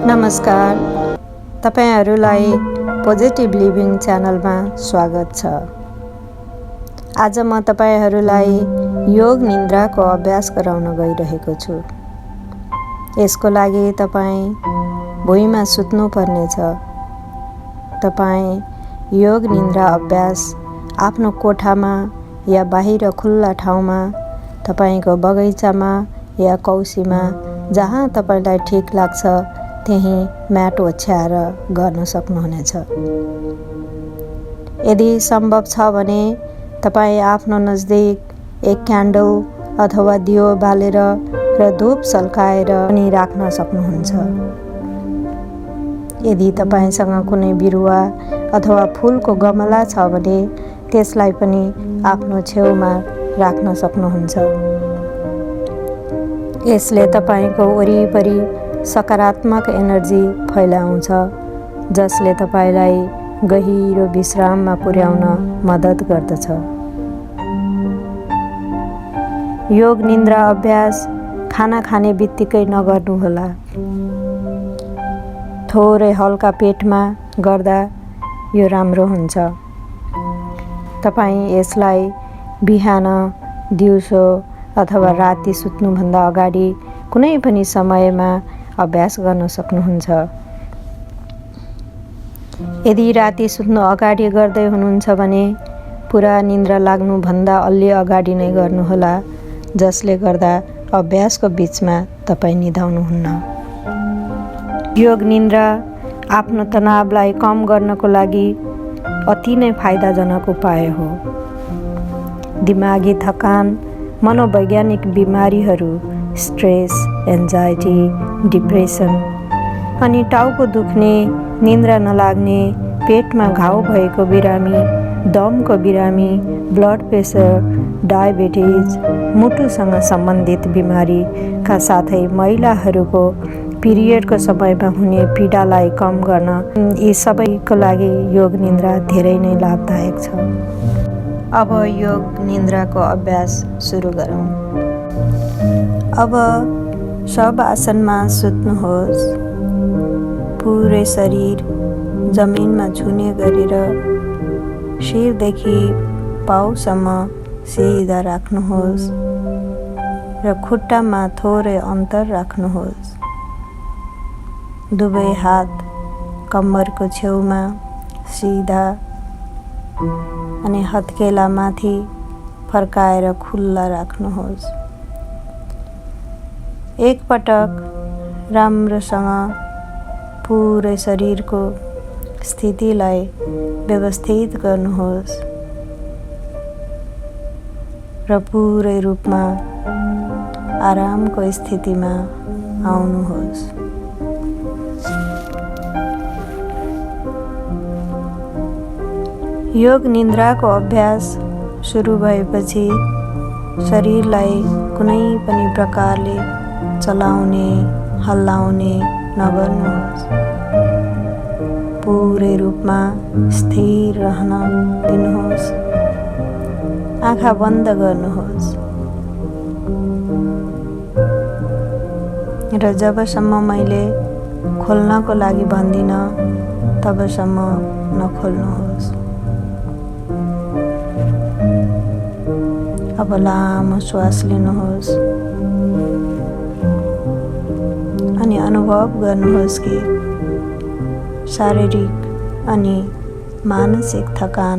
नमस्कार, तपाईहरुलाई positive living च्यानलमा स्वागत छ। आज म तपाईहरुलाई योग निन्द्राको अभ्यास गराउन गइरहेको छु। यसको लागि तपाई भुइँमा सुत्नु पर्नेछ। तपाई योग निन्द्रा अभ्यास आफ्नो कोठामा या बाहिर खुल्ला ठाउँमा, तपाईको बगैँचामा या कौसीमा जहाँ तपाईलाई ठीक लाग्छ त्यही म्याट ओछ्याएर गर्न सक्नुहुनेछ। यदि सम्भव छ भने तपाई आफ्नो नजदिक एक क्यान्डल अथवा दियो बालेर र धूप सल्काएर पनि राख्न सक्नुहुन्छ। यदि तपाईसँग कुनै बिरुवा अथवा फूलको गमला छ भने त्यसलाई पनि आफ्नो छेउमा राख्न सक्नुहुन्छ। यसले तपाईको वरिपरि सकारात्मक एनर्जी फैलाउँछ, जसले तपाईलाई गहिरो विश्राममा पुर्याउन मद्दत गर्दछ। योग निन्द्रा अभ्यास खाना खाने बित्तिकै नगर्नुहोला। थोरै हल्का पेटमा गर्दा यो राम्रो हुन्छ। तपाई यसलाई बिहान, दिउँसो अथवा राति सुत्नुभन्दा अगाडि कुनै पनि समयमा अभ्यास गर्न सक्नुहुन्छ। यदि राति सुत्नु अगाडि गर्दै हुनुहुन्छ भने पुरा निन्द्रा लाग्नुभन्दा अलि अगाडि नै गर्नुहोला, जसले गर्दा अभ्यासको बीचमा तपाई निदाउनुहुन्न। योग निन्द्रा आफ्नो तनावलाई कम गर्नको लागि अति नै फाइदाजनक उपाय हो। दिमागी थकान, मनोवैज्ञानिक बिमारीहरू, स्ट्रेस, एन्जाइटी, डिप्रेसन अनि टाउको दुख्ने, निन्द्रा नलाग्ने, पेटमा घाउ भएको बिरामी, दमको बिरामी, ब्लड प्रेसर, डायबिटिज, मुटुसँग सम्बन्धित बिमारीका साथै महिलाहरूको पिरियडको समयमा हुने पीडालाई कम गर्न यी सबैको लागि योग निन्द्रा धेरै नै लाभदायक छ। अब योग निन्द्राको अभ्यास सुरु गरौँ। अब सब आसनमा सुत्नुहोस्। पुरै शरीर जमिनमा छुने गरेर शिरदेखि पाउसम्म सिधा राख्नुहोस् र खुट्टामा थोरै अन्तर राख्नुहोस्। दुवै हात कम्मरको छेउमा सिधा अनि हत्केला माथि फर्काएर खुल्ला राख्नुहोस्। एक पटक राम्रोसँग पुरै शरीरको स्थितिलाई व्यवस्थित गर्नुहोस् र पुरै रूपमा आरामको स्थितिमा आउनुहोस्। योग निन्द्राको अभ्यास सुरु भएपछि शरीरलाई कुनै पनि प्रकारले चलाउने, हल्लाउने नगर्नुहोस्। पुरै रूपमा स्थिर रहन दिनुहोस्। आँखा बन्द गर्नुहोस् र जबसम्म मैले खोल्नको लागि भन्दिन तबसम्म नखोल्नुहोस्। अब लामो श्वास लिनुहोस् अनि अनुभव गर्नुहोस् कि शारीरिक अनि मानसिक थकान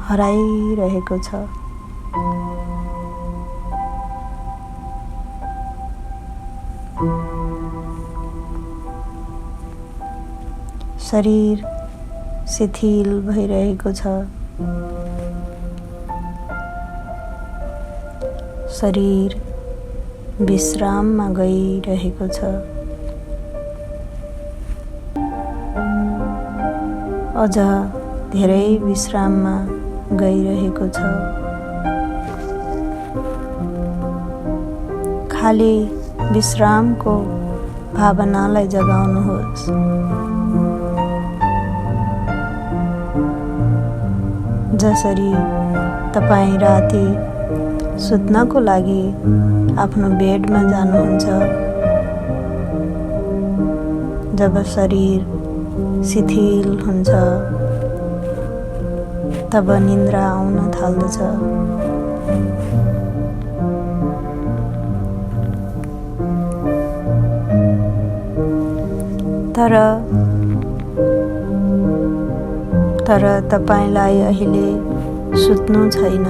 हराइरहेको छ। शरीर शिथिल भइरहेको छ। शरीर विश्राममा गइरहेको छ। अझ धेरै विश्राममा गइरहेको छ। खाली विश्रामको भावनालाई जगाउनुहोस्। जसरी तपाईँ राति सुत्नको लागि आफ्नो बेडमा जानुहुन्छ, जब शरीर शिथिल हुन्छ तब निन्द्रा आउन थाल्दछ। तर तपाईलाई अहिले सुत्नु छैन,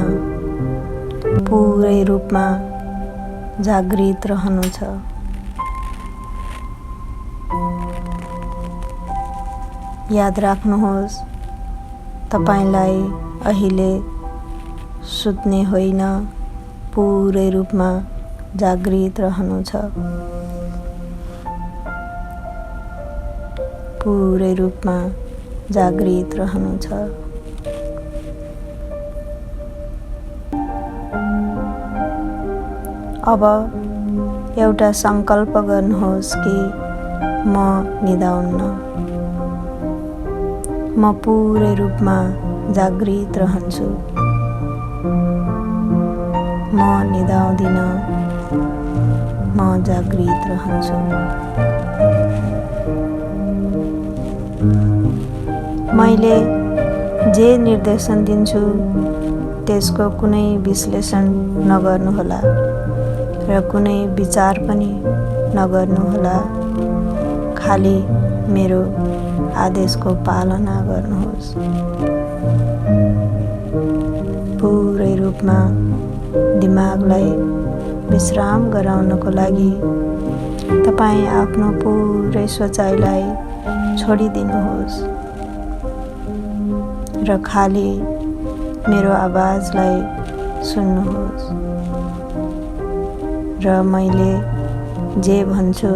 पूरै रूपमा जागृत रहनु छ। याद राख्नुहोस्, तपाईलाई अहिले सुत्ने होइन, पूरै रूपमा जागृत रहनु छ। पूरै रूपमा जागृत रहनु छ। अब एउटा संकल्प गर्नुहोस् कि म निदाउन्न, म पूरै रूपमा जागृत रहन्छु। म निदाउँदिन, म जागृत रहन्छु। मैले जे निर्देशन दिन्छु त्यसको कुनै विश्लेषण नगर्नुहोला र कुनै विचार पनि नगर्नुहोला। खाली मेरो आदेशको पालना गर्नुहोस्। पूरै रूपमा दिमागलाई विश्राम गराउनको लागि तपाईँ आफ्नो पूरै सोचाइलाई छोडिदिनुहोस् र खाली मेरो आवाजलाई सुन्नुहोस् र मैले जे भन्छु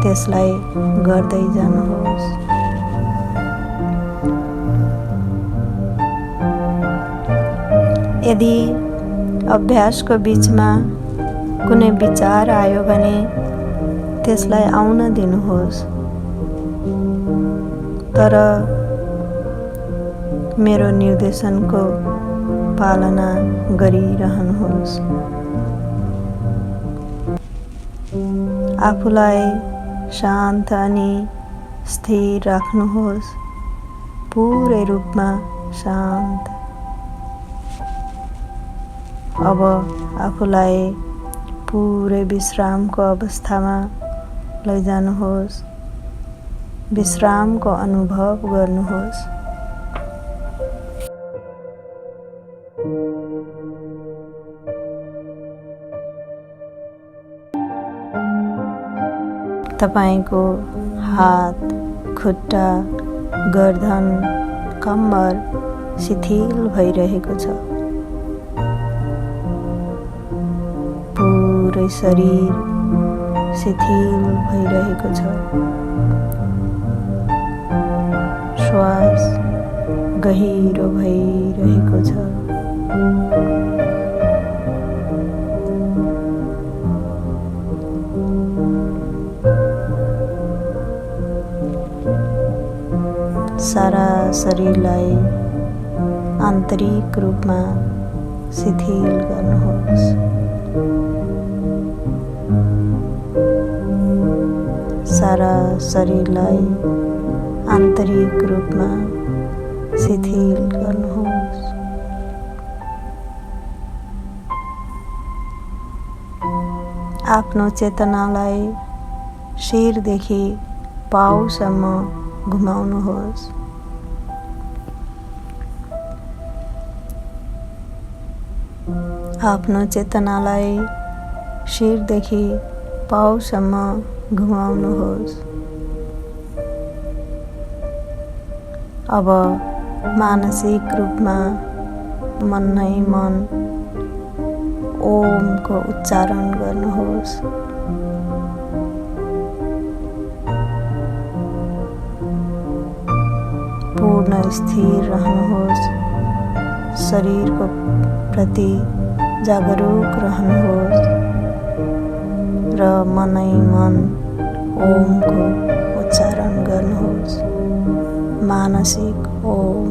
त्यसलाई गर्दै जानुहोस्। यदि अभ्यासको बीचमा कुनै विचार आयो भने त्यसलाई आउन दिनुहोस्, तर मेरो निर्देशनको पालना गरिरहनुहोस्। आफूलाई शान्त अनि स्थिर राख्नुहोस्, पूरै रूपमा शान्त। अब आफूलाई पूरै विश्रामको अवस्थामा लैजानुहोस्। विश्रामको अनुभव गर्नुहोस्। तपाईको हात, खुट्टा, गर्दन, कम्मर शिथिल भइरहेको छ। पूरै शरीर शिथिल भइरहेको छ। श्वास गहिरो भइरहेको छ। सारा शरीरलाई आन्तरिक रूपमा शिथिल गर्नुहोस्। सारा शरीरलाई आन्तरिक रूपमा शिथिल गर्नुहोस्। आफ्नो चेतनालाई शिरदेखि पाउसम्म घुमाउनुहोस्। आफ्नो चेतनालाई शिरदेखि पाउसम्म घुमाउनुहोस्। अब मानसिक रूपमा मनै मन ओमको उच्चारण गर्नुहोस्। पूर्ण स्थिर रहनुहोस्। शरीरको प्रति जागरूक रहनुहोस् र मनै मन ओमको उच्चारण गर्नुहोस्। मानसिक ओम।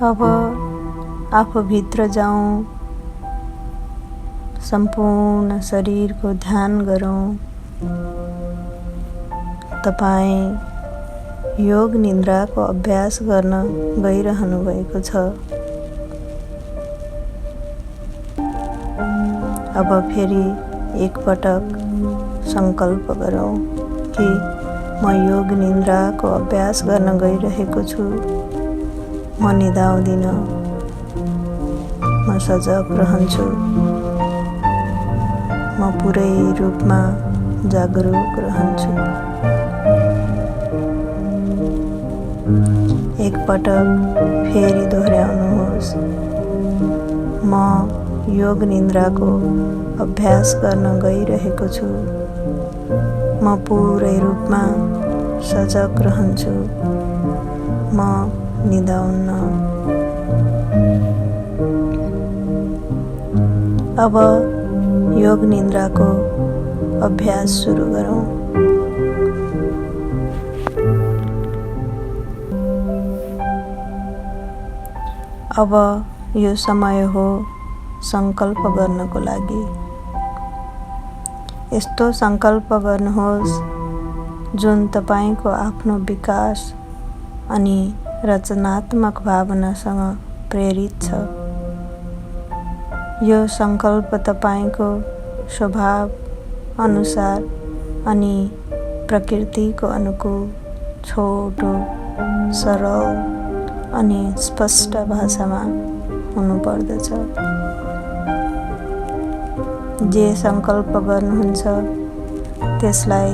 अब आफूभित्र जाउँ, सम्पूर्ण शरीरको ध्यान गरौँ। तपाईँ योग निन्द्राको अभ्यास गर्न गइरहनु भएको छ। अब फेरि एकपटक संकल्प गरौँ कि म योग निन्द्राको अभ्यास गर्न गइरहेको छु। म निदाउँदिन, म सजग रहन्छु, म पुरै रूपमा जागरुक रहन्छु। एकपटक फेरि दोहोऱ्याउनुहोस्, म योग निन्द्राको अभ्यास गर्न गइरहेको छु। म पुरै रूपमा सजग रहन्छु, म निदाउन्न। अब योग निन्द्राको अभ्यास सुरु गरौँ। अब यो समय हो संकल्प गर्नको लागि। यस्तो संकल्प गर्नुहोस् जुन तपाईको आफ्नो विकास अनि रचनात्मक भावनासँग प्रेरित छ। यो संकल्प तपाईको स्वभाव अनुसार अनि प्रकृतिको अनुकूल, छोटो, सरल अनि स्पष्ट भाषामा हुनुपर्दछ। जे संकल्प गर्नुहुन्छ त्यसलाई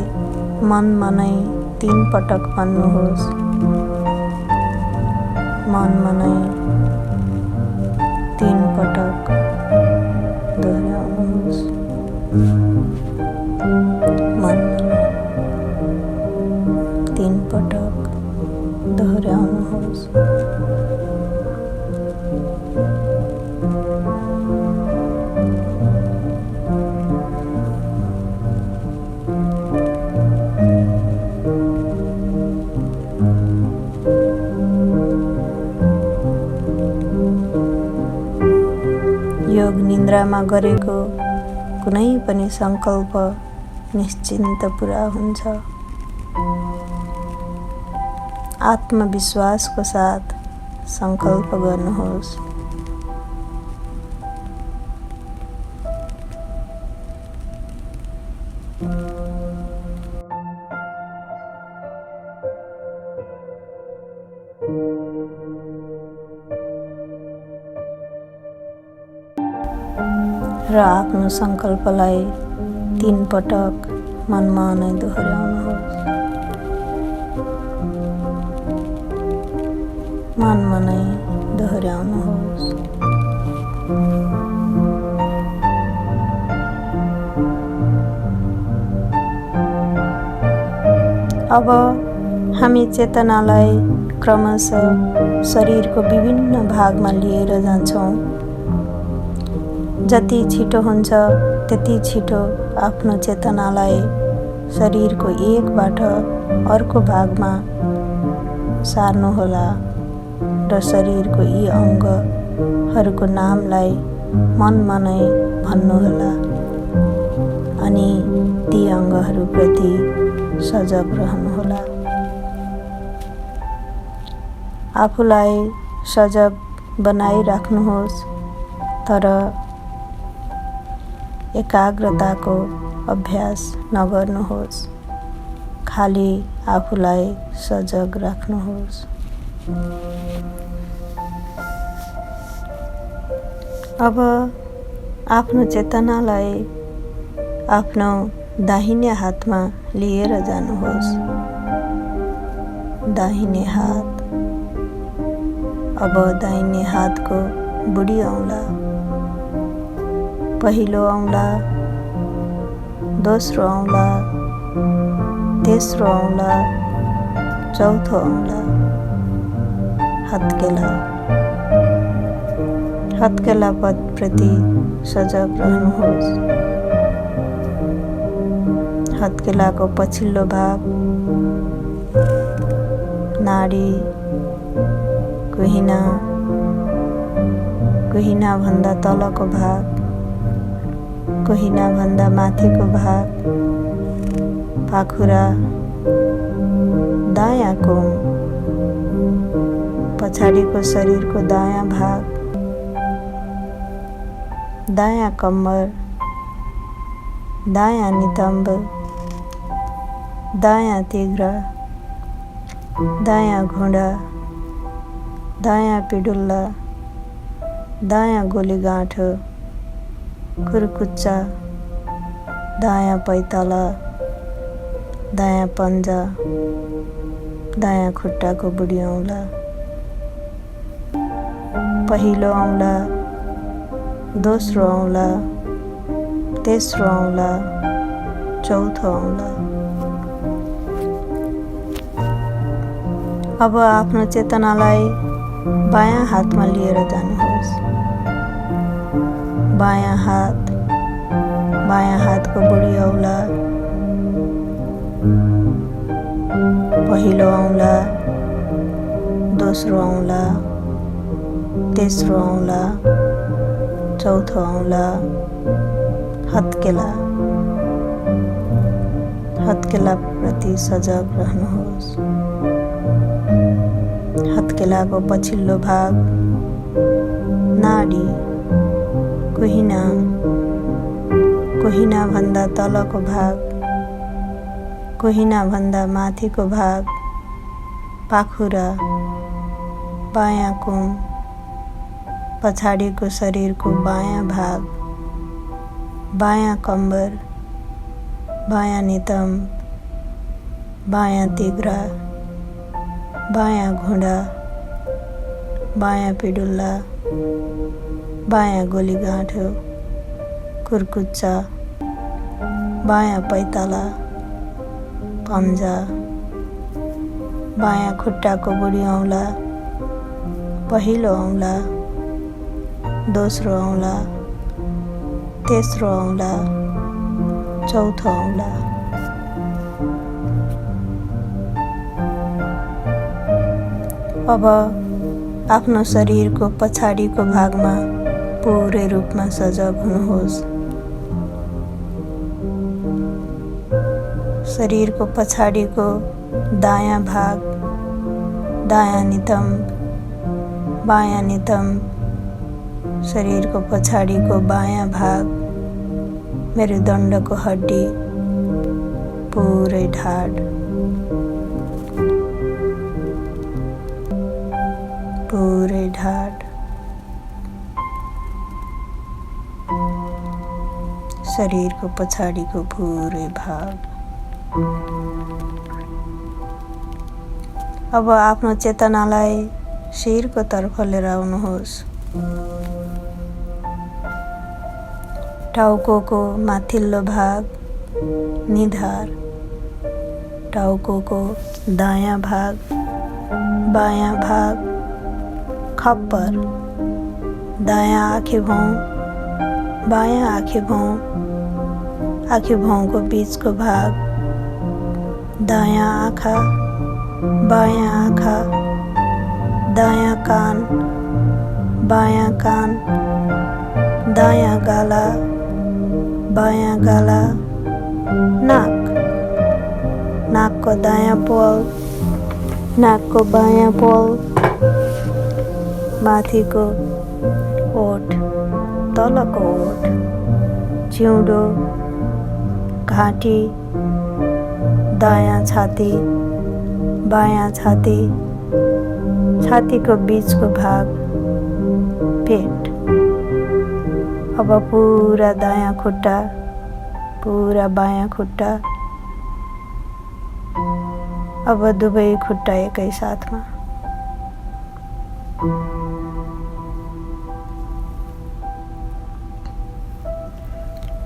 मनमनै 3 पटक भन्नुहोस्। मनमनै 3 पटक दोहोऱ्याउनुहोस्। मनमनै 3 पटक दोहोऱ्याउनुहोस्। योग निन्द्रामा गरेको कुनै पनि संकल्प निश्चिन्त पुरा हुन्छ। आत्मविश्वासको साथ संकल्प गर्नुहोस्। र आफ्नो संकल्पलाई 3 पटक मनमा नै दोहोऱ्याउनुहोस्। मनमा नै दोहोऱ्याउनुहोस्। अब हामी चेतनालाई क्रमशः शरीरको विभिन्न भागमा लिएर जान्छौँ। जति छिटो हुन्छ त्यति छिटो आफ्नो चेतनालाई शरीरको एकबाट अर्को भागमा सार्नुहोला र शरीरको यी अङ्गहरूको नामलाई मनमा नै भन्नुहोला अनि ती अङ्गहरूप्रति सजग रहनुहोला। आफूलाई सजग बनाइराख्नुहोस्, तर एकाग्रताको अभ्यास नगर्नुहोस्। खाली आफूलाई सजग राख्नुहोस्। अब आफ्नो चेतनालाई आफ्नो दाहिने हातमा लिएर जानुहोस्। दाहिने हात। अब दाहिने हातको बुढी औँला, पहिलो औँला, दोस्रो औँला, तेस्रो औँला, चौथो औँला, हत्केला। हत्केला पदप्रति सजग रहनुहोस्। हत्केलाको पछिल्लो भाग, नाडी, कुहिना, कुहिना भन्दा तलको भाग, कुहिना भन्दा माथिको भाग, पाखुरा, दायाँ कुम, पछाडिको शरीरको दायाँ भाग, दायाँ कम्मर, दायाँ नितम्ब, दायाँ तिघ्रा, दायाँ घुँडा, दायाँ पिडुल्ला, दायाँ गोलीगाँठो, कुर्कुच्चा, दायाँ पैताला, दायाँ पन्जा, दायाँ खुट्टाको बुढी औँला, पहिलो औँला, दोस्रो औँला, तेस्रो औँला, चौथो औँला। अब आफ्नो चेतनालाई बायाँ हातमा लिएर जानुहोस्। बायाँ हातको बुढी औँला, पहिलो औँला, दोस्रो औँला, तेस्रो औँला, चौथो औँला, हत्केला प्रति सजग रहनुहोस्। हत्केलाको पछिल्लो भाग, नाडी, कुहिना भन्दा तलको भाग, कुहिना भन्दा माथिको भाग, पाखुरा, बायाँ कुम, पछाडिको शरीरको बायाँ भाग, बायाँ कम्बर, बायाँ नितम्ब, बायाँ तिघ्रा, बायाँ घुँडा, बायाँ पिडुल्ला, बायाँ गोलीगाँठो, कुर्कुच्चा, बायाँ पैताला, पन्जा, बायाँ खुट्टाको बुढी औँला, पहिलो औँला, दोस्रो औँला, तेस्रो औँला, चौथो औँला। अब आफ्नो शरीरको पछाडिको भागमा पुरै रूपमा सजग हुनुहोस्। शरीरको पछाडिको दायाँ भाग, दायाँ नितम्ब, बायाँ नितम्ब, शरीरको पछाडिको बायाँ भाग, मेरुदण्डको हड्डी, पुरै ढाड, पुरै ढाड, शरीरको पछाडिको पुरै भाग। अब आफ्नो चेतनालाई शिरको तर्फ लिएर आउनुहोस्। टाउकोको माथिल्लो भाग, निधार, टाउकोको दायाँ भाग, बायाँ भाग, खप्पर, दायाँ आँखेभौँ, बायाँ आँखेभौँ, आँखेभौँको बीचको भाग, दायाँ आँखा, बायाँ आँखा, दायाँ कान, बायाँ कान, दायाँ गाला, बायाँ गाला, नाक, नाकको दायाँ पोल, नाकको बायाँ पोल, माथिको ओठ, तलको ओठ, चिउँडो, घाँटी, दायाँ छाती, बायाँ छाती, छातीको बीचको भाग, पेट। अब पुरा दायाँ खुट्टा, पुरा बायाँ खुट्टा, अब दुवै खुट्टा एकै साथमा।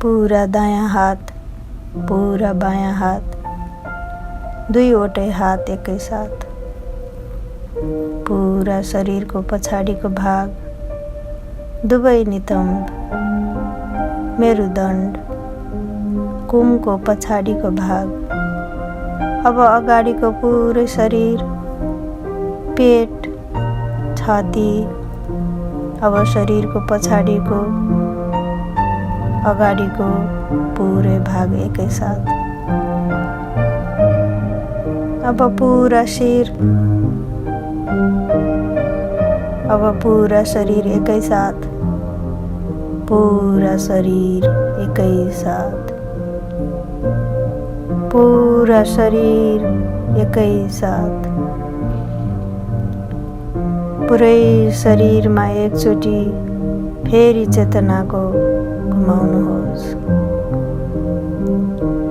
पुरा दायाँ हात, पुरा बायाँ हात, दुईवटै हात एकै साथ। पुरा शरीरको पछाडिको भाग, दुवै नितम्ब, मेरुदण्ड, कुमको पछाडिको भाग। अब अगाडिको पुरै शरीर, पेट, छाती, अब शरीरको पछाडिको अगाडिको पुरै भाग एकैसाथ। अब पुरा शिर, अब पुरा शरीर एकैसाथ, पुरा शरीर एकैसाथ, पुरा शरीर एकैसाथ। पुरै शरीरमा एकचोटि फेरि चेतनाको घुमाउनुहोस्।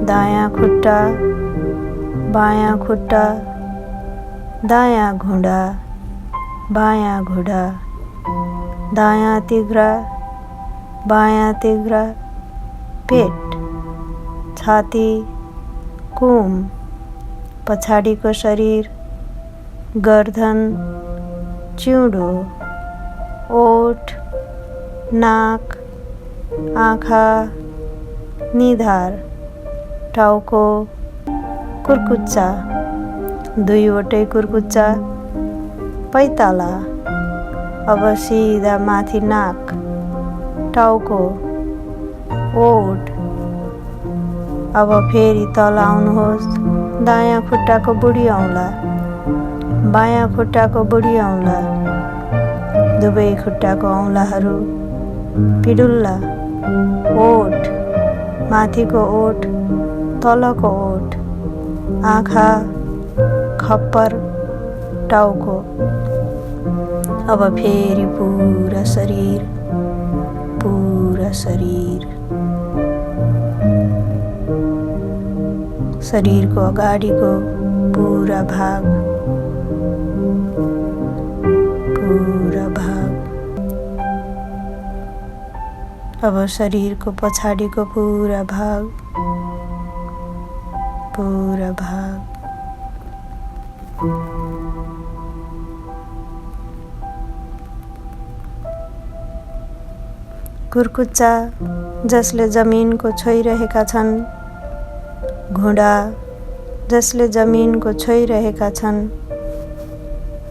दायाँ खुट्टा, बायाँ खुट्टा, दायाँ घुँडा, बायाँ घुँडा, दायाँ तिघ्रा, बायाँ तिघ्रा, पेट, छाती, कुम, पछाडिको शरीर, गर्दन, चिउँडो, ओठ, नाक, आँखा, निधार, टाउको, कुर्कुच्चा, दुईवटै कुर्कुच्चा, पैताला। अब सिधा माथि नाक, टाउको, ओठ। अब फेरि तल आउनुहोस्। दायाँ खुट्टाको बुढी औँला, बायाँ खुट्टाको बुढी औँला, दुवै खुट्टाको औँलाहरू, पिडुल्ला, ओठ, माथिको ओठ, तलको ओठ, आँखा, खप्पर, टाउको। अब फेरि पुरा शरीर, पुरा शरीर। शरीरको अगाडिको पुरा भाग, पुरा भाग। अब शरीरको पछाडिको पुरा भाग, पुरा भाग। कुर्कुच्चा जसले जमिनको छोइरहेका छन्, घुँडा जसले जमिनको छोइरहेका छन्,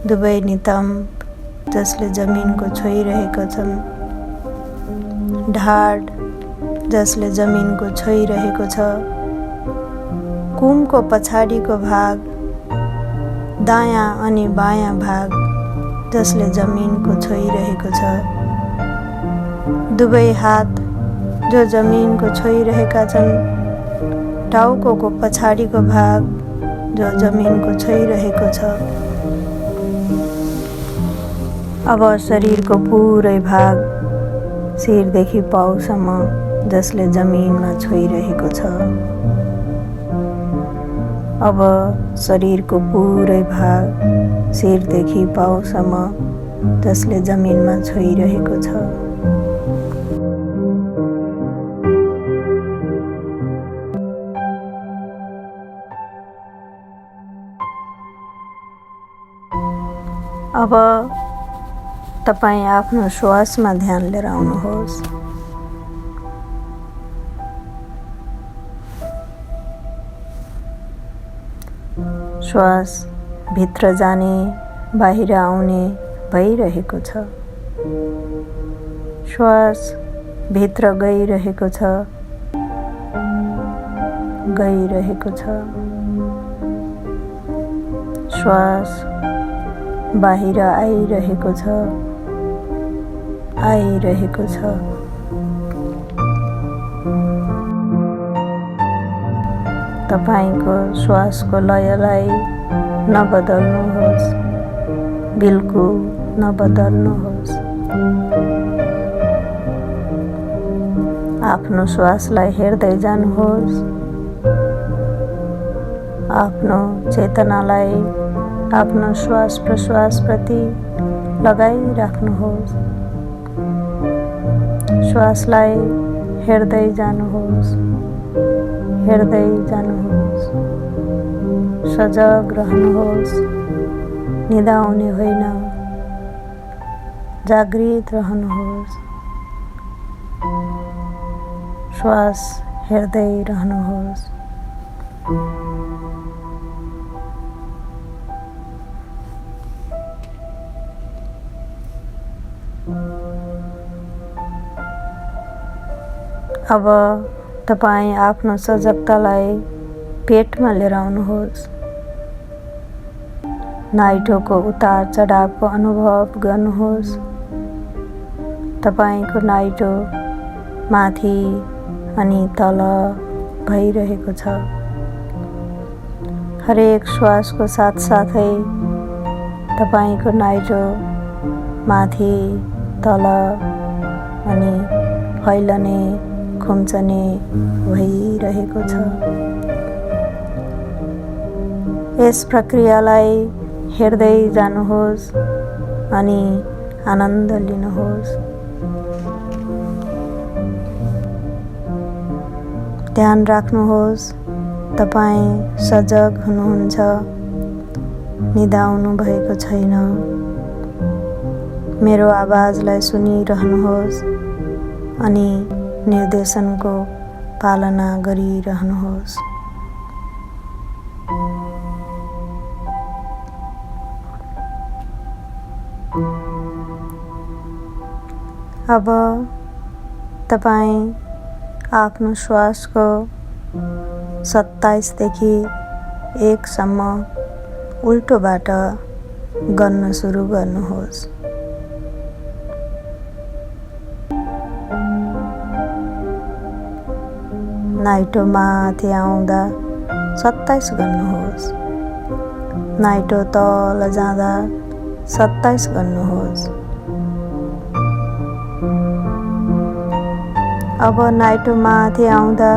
दुवै नितम्ब जसले जमिनको छोइरहेका छन्, ढाड जसले जमिनको छोइरहेको छ, कुमको पछाडिको भाग, दायाँ अनि बायाँ भाग जसले जमिनको छोइरहेको छ, दुवै हात जो जमिनको छोइरहेका छन्, टाउकोको पछाडिको भाग जो जमिनको छोइरहेको छ। अब शरीरको पुरै भाग, शिरदेखि पाउसम्म जसले जमिनमा छोइरहेको छ। अब शरीरको पुरै भाग, शिरदेखि पाउसम्म जसले जमिनमा छोइरहेको छ। अब तपाईँ आफ्नो श्वासमा ध्यान लिएर आउनुहोस्। श्वास भित्र जाने, बाहिर आउने भइरहेको छ। श्वास भित्र गइरहेको छ, गइरहेको छ। श्वास बाहिर आइरहेको छ, आइरहेको छ। तपाईको श्वासको लयलाई नबदल्नुहोस्, बिल्कुल नबदल्नुहोस्। आफ्नो श्वासलाई हेर्दै जानुहोस्। आफ्नो चेतनालाई आफ्नो श्वास प्रश्वास प्रति लगाइराख्नुहोस्। श्वासलाई हेर्दै जानुहोस्, हेर्दै जानुहोस्। सजग रहनुहोस्, निदाउने होइन, जागृत रहनुहोस्। श्वास हेर्दै रहनुहोस्। अब तपाईँ आफ्नो सजगतालाई पेटमा लिएर आउनुहोस्। नाइटोको उतार चढावको अनुभव गर्नुहोस्। तपाईँको नाइटो माथि अनि तल भइरहेको छ। हरेक श्वासको साथसाथै तपाईँको नाइटो माथि तल अनि फैलने खुम्चने भइरहेको छ। यस प्रक्रियालाई हेर्दै जानुहोस् अनि आनन्द लिनुहोस्। ध्यान राख्नुहोस्, तपाईँ सजग हुनुहुन्छ, निदाउनु भएको छैन। मेरो आवाजलाई सुनिरहनुहोस् अनि निर्देशनको पालना गरिरहनुहोस्। अब तपाईँ आफ्नो श्वासको 27 देखि 1 सम्म उल्टोबाट गन्न सुरु गर्नुहोस्। नाइटो माथि आउँदा 27 गर्नुहोस्। नाइटो तल जाँदा 27 गर्नुहोस्। अब नाइटो माथि आउँदा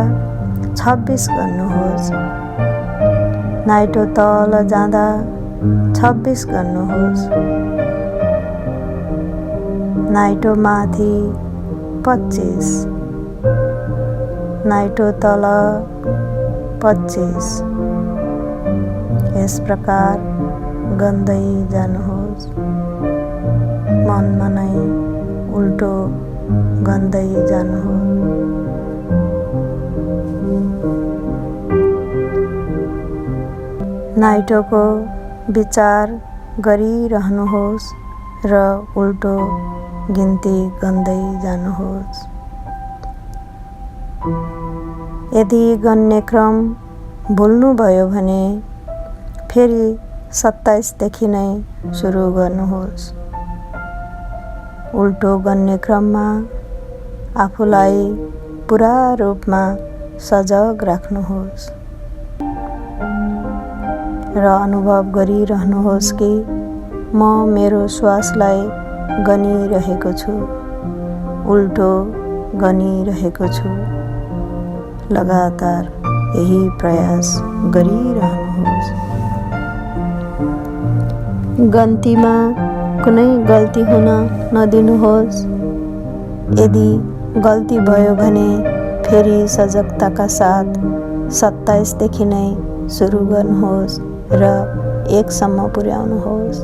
26 गर्नुहोस्। नाइटो तल जाँदा 26 गर्नुहोस्। नाइटो माथि 25। नाइटो तल 25। यस प्रकार गन्दै जानुहोस्। मनमा नै उल्टो गन्दै जानुहोस्। नाइटोको विचार गरिरहनुहोस् र उल्टो गिन्ती गन्दै जानुहोस्। यदि गन्ने क्रम भुल्नुभयो भने फेरि 27 देखि नै सुरु गर्नुहोस्। उल्टो गन्ने क्रममा आफूलाई पुरा रूपमा सजग राख्नुहोस् र अनुभव गरिरहनुहोस् कि म मेरो श्वासलाई गनिरहेको छु, उल्टो गनिरहेको छु। लगातार यही प्रयास गरिरहनुहोस्। गन्तीमा कुनै गल्ती हुन नदिनुहोस्। यदि गल्ती भयो भने फेरि सजगताका साथ 27 देखि नै सुरु गर्नुहोस् र 1 सम्म पुर्याउनुहोस्।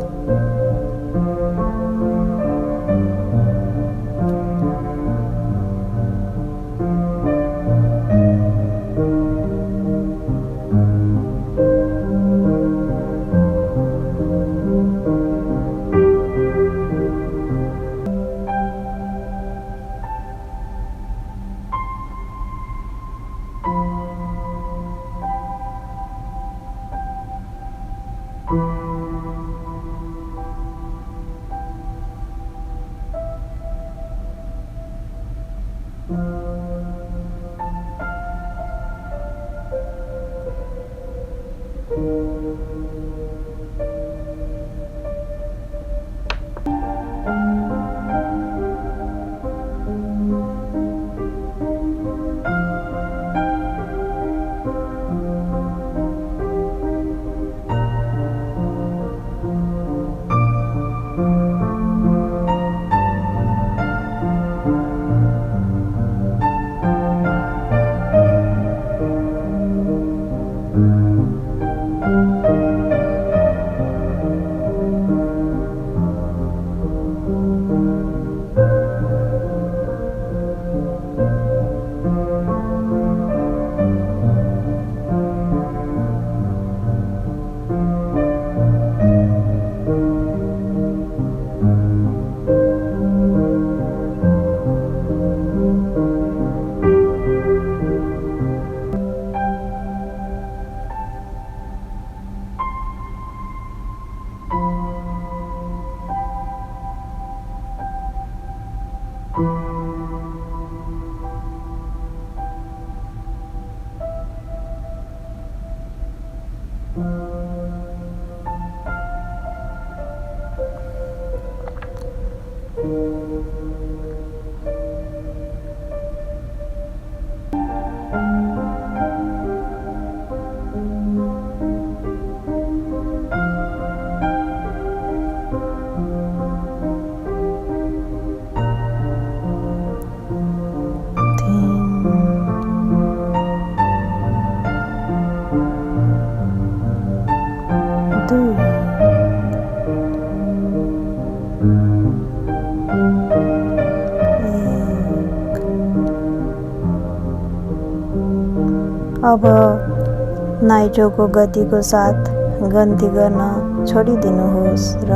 नाइटोको गतिको साथ गन्ती गर्न छोडिदिनुहोस् र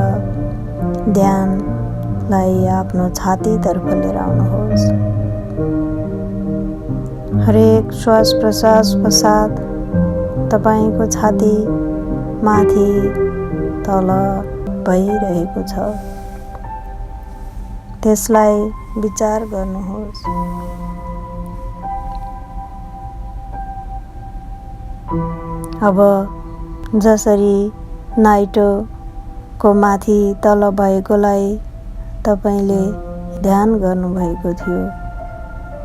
ध्यानलाई आफ्नो छातीतर्फ लिएर आउनुहोस्। हरेक श्वास प्रश्वासको साथ तपाईको छाती माथि तल भइरहेको छ, त्यसलाई विचार गर्नुहोस्। अब जसरी नाइटोको माथि तल भएकोलाई तपाईले ध्यान गर्नुभएको थियो,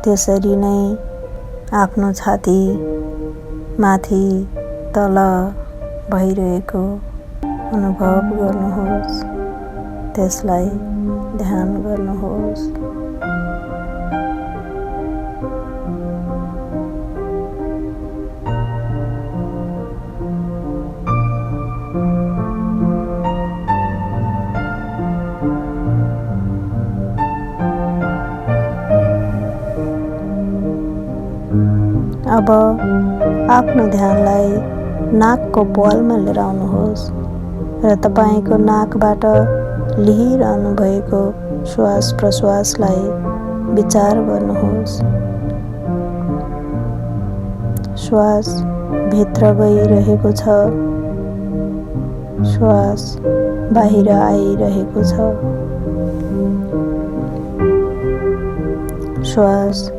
त्यसरी नै आफ्नो छाती माथि तल भइरहेको अनुभव गर्नुहोस्, त्यसलाई ध्यान गर्नुहोस्। अब आफ्नो ध्यानलाई नाकको प्वालमा लिएर आउनुहोस् र तपाईको नाकबाट लिइरहनु भएको श्वास प्रश्वासलाई विचार गर्नुहोस्। श्वास भित्र गइरहेको छ, श्वास बाहिर आइरहेको छ। श्वास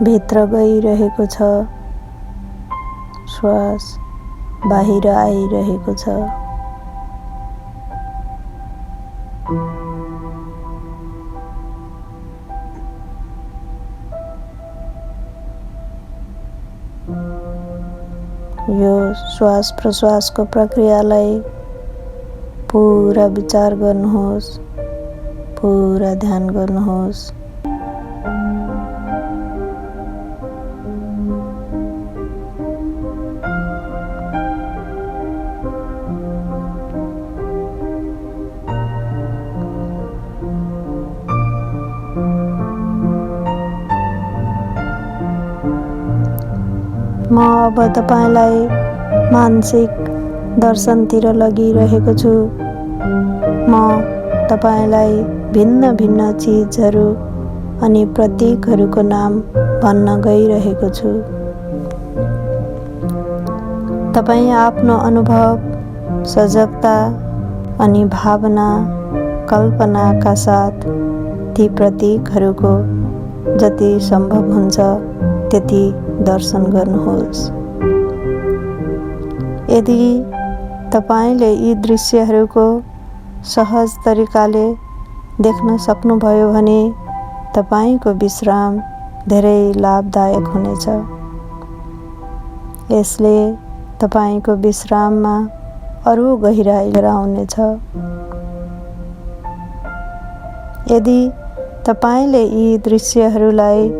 भित्र गइरहेको छ, श्वास बाहिर आइरहेको छ। यो श्वास प्रश्वासको प्रक्रियालाई पुरा विचार गर्नुहोस्, पुरा ध्यान गर्नुहोस्। म अब तपाईलाई मानसिक दर्शनतिर लगिरहेको छु। म तपाईलाई भिन्न भिन्न चीजहरू अनि प्रतीकहरूको नाम भन्न गइरहेको छु। तपाई आफ्नो अनुभव, सजगता अनि भावना, कल्पनाका साथ ती प्रतीकहरूको जति सम्भव हुन्छ त्यति दर्शन गर्नुहोस्। यदि तपाईले यी दृश्यहरूको सहज तरिकाले देख्न सक्नुभयो भने तपाईको विश्राम धेरै लाभदायक हुनेछ। यसले तपाईको विश्राममा अरू गहिराई लिएर आउनेछ। यदि तपाईले यी दृश्यहरूलाई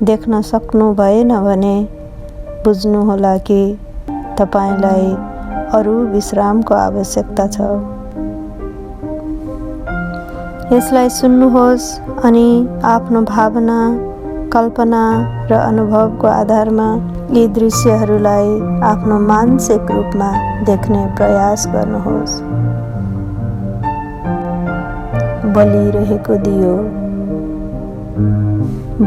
देख्न सक्नु भएन भने बुझ्नुहोला कि तपाईलाई अरू विश्रामको आवश्यकता छ। यसलाई सुन्नुहोस् अनि आफ्नो भावना, कल्पना र अनुभवको आधारमा यी दृश्यहरूलाई आफ्नो मानसिक रूपमा देख्ने प्रयास गर्नुहोस्। बलिरहेको दियो,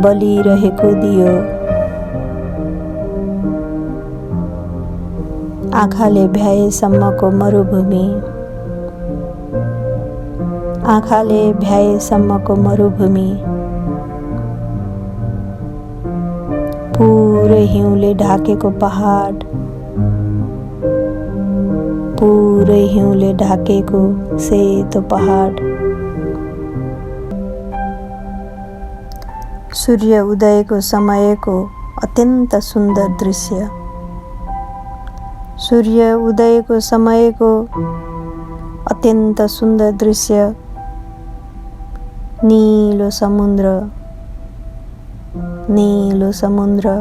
बलिरहेको दियो। आँखाले भ्याएसम्मको मरुभूमि, आँखाले भ्याएसम्मको मरुभूमि। पुरै हिउँले ढाकेको पहाड, पुरै हिउँले ढाकेको सेतो पहाड। सूर्य उदयको समयको अत्यन्त सुन्दर दृश्य, सूर्य उदयको समयको अत्यन्त सुन्दर दृश्य। नीलो समुद्र, नीलो समुद्र।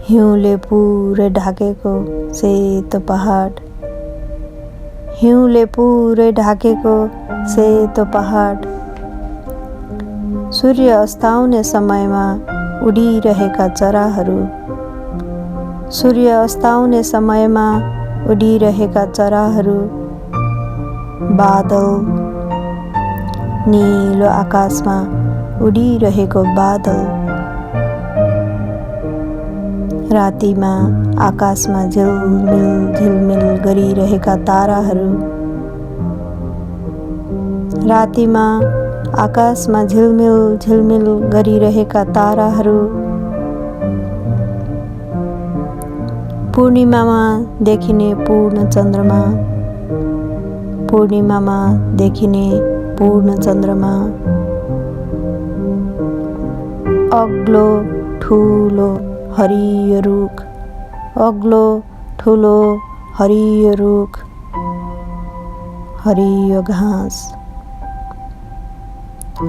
हिउँले पुरै ढाकेको सेतो पहाड, हिउँले पुरै ढाकेको सेतो पहाड। सूर्य अस्ताउने समयमा उडिरहेका चराहरू, सूर्य अस्ताउने समयमा उडिरहेका चराहरू, बादल, नीलो आकाशमा उडिरहेको बादल, रातिमा आकाशमा झिलमिल झिलमिल गरिरहेका ताराहरू, रातिमा आकाशमा झिलमिल झिलमिल गरिरहेका ताराहरू, पूर्णिमामा देखिने पूर्ण चन्द्रमा, पूर्णिमामा देखिने पूर्ण चन्द्रमा, अग्लो ठुलो हरियो रुख, अग्लो ठुलो हरियो रुख, हरियो घाँस,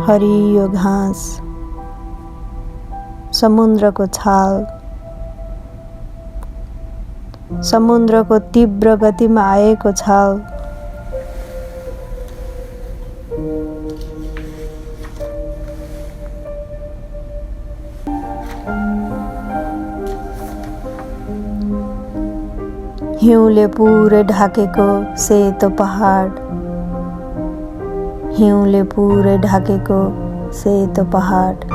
हरियो घाँस, समुद्रको छाल, समुद्रको तीव्र गतिमा आएको छाल, हिउँले पुरै ढाकेको सेतो पहाड, हिउँले पुरै ढाकेको सेतो पहाड,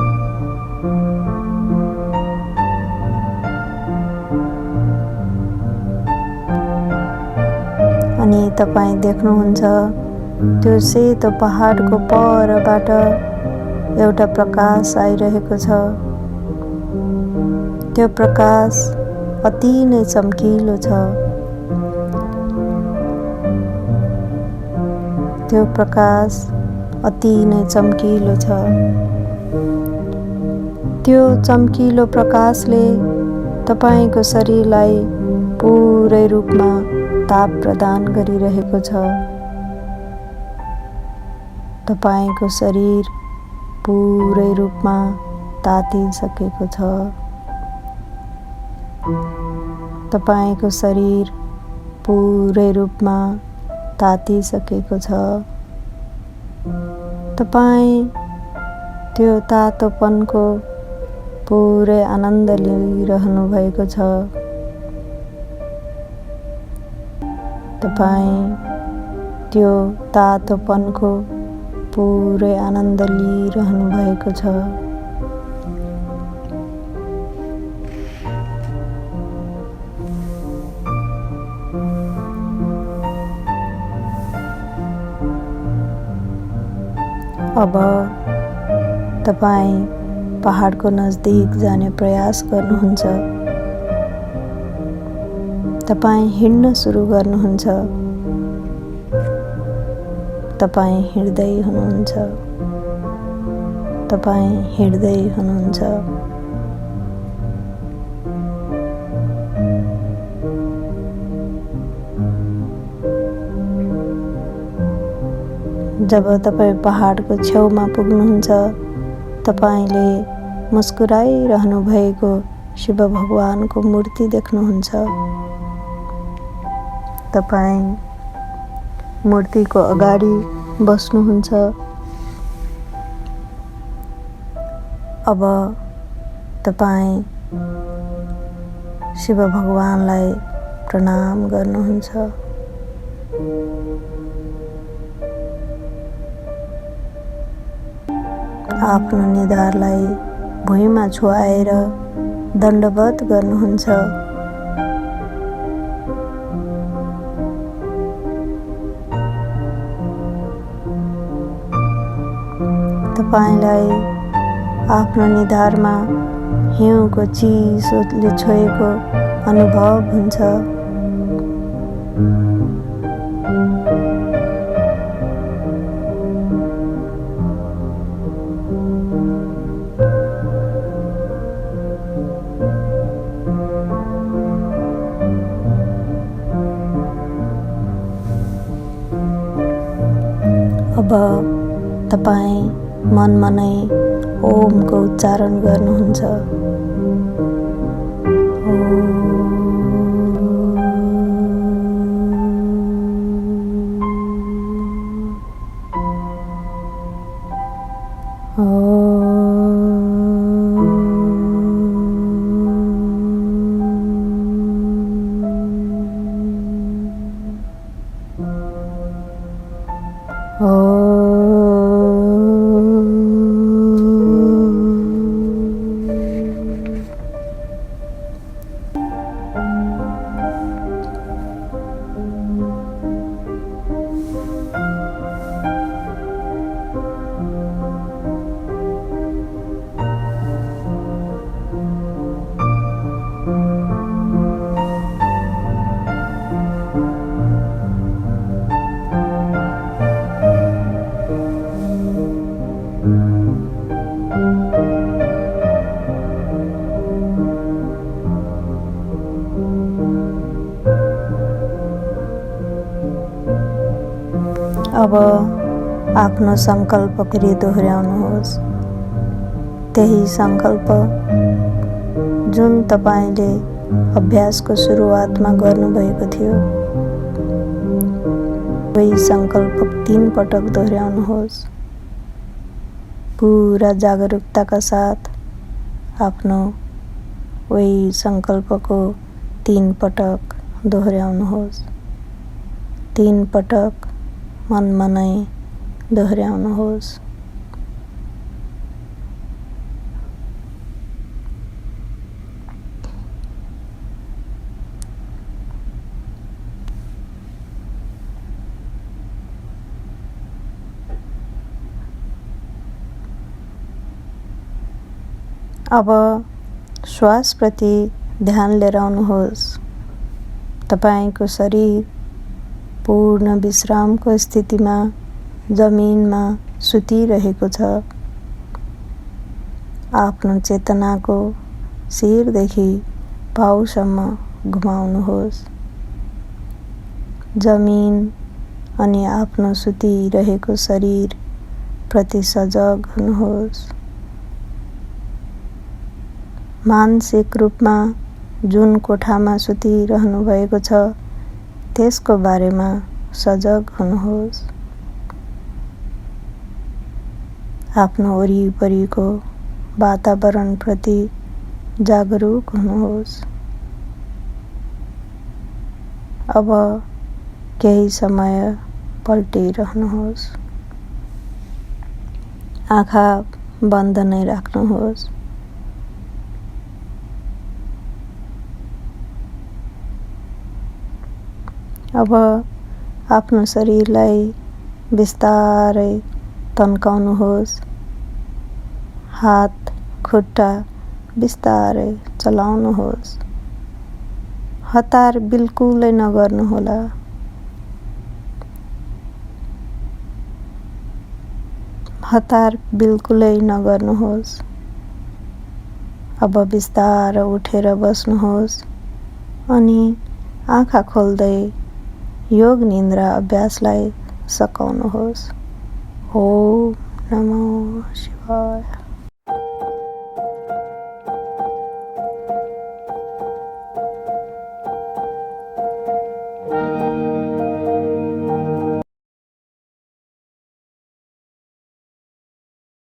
अनि तपाईँ देख्नुहुन्छ त्यो सेतो पहाडको परबाट एउटा प्रकाश आइरहेको छ। त्यो प्रकाश अति नै चम्किलो छ। त्यो प्रकाश अति नै चम्किलो छ। त्यो चम्किलो प्रकाशले तपाईको शरीरलाई पुरै रूपमा ताप प्रदान गरिरहेको छ। तपाईको शरीर पुरै रूपमा तातिसकेको छ। तपाईको शरीर पुरै रूपमा तातिसकेको छ। तपाईँ त्यो तातोपनको पुरै आनन्द लिइरहनु भएको छ। तपाईँ त्यो तातोपनको पुरै आनन्द लिइरहनु भएको छ। अब तपाईँ पहाडको नजिक जाने प्रयास गर्नुहुन्छ। तपाईँ हिँड्न सुरु गर्नुहुन्छ। तपाईँ हिँड्दै हुनुहुन्छ। तपाईँ हिँड्दै हुनुहुन्छ। जब तपाईँ पहाडको छेउमा पुग्नुहुन्छ, तपाईले मुस्कुराइरहनु भएको शिव भगवानको मूर्ति देख्नुहुन्छ। तपाईँ मूर्तिको अगाडि बस्नुहुन्छ। अब तपाईँ शिव भगवानलाई प्रणाम गर्नुहुन्छ। आफ्नो निधारलाई भुइँमा छुवाएर दण्डवत गर्नुहुन्छ। तपाईलाई आफ्नो निधारमा हिउँको चिसोले छोएको अनुभव हुन्छ। अब तपाईँ मनमा नै ओमको उच्चारण गर्नुहुन्छ। अब आफ्नो सङ्कल्प फेरि दोहोऱ्याउनुहोस्। त्यही सङ्कल्प जुन तपाईँले अभ्यासको सुरुवातमा गर्नुभएको थियो, वही सङ्कल्प 3 पटक दोहोऱ्याउनुहोस्। पुरा जागरुकताका साथ आफ्नो वही सङ्कल्पको 3 पटक दोहोऱ्याउनुहोस्। 3 पटक मनमा नै दोहोऱ्याउनुहोस्। अब श्वासप्रति ध्यान लिएर आउनुहोस्। तपाईँको शरीर पूर्ण विश्रामको स्थितिमा जमिनमा सुतिरहेको छ। आफ्नो चेतनाको शिरदेखि पाउसम्म घुमाउनुहोस्। जमिन अनि आफ्नो सुतिरहेको शरीर प्रति सजग हुनुहोस्। मानसिक रूपमा जुन कोठामा सुतिरहनु भएको छ, त्यसको बारेमा सजग हुनुहोस्। आफ्नो वरिपरिको वातावरणप्रति जागरुक हुनुहोस्। अब केही समय पल्टिरहनुहोस्। आँखा बन्द नै राख्नुहोस्। अब आफ्नो शरीरलाई बिस्तारै तन्काउनुहोस्। हात खुट्टा बिस्तारै चलाउनुहोस्। हतार बिल्कुलै नगर्नुहोला। हतार बिल्कुलै नगर्नुहोस्। अब बिस्तारै उठेर बस्नुहोस् अनि आँखा खोल्दै योग निन्द्रा अभ्यासलाई सकाउनुहोस्। ओम नमो शिवाय।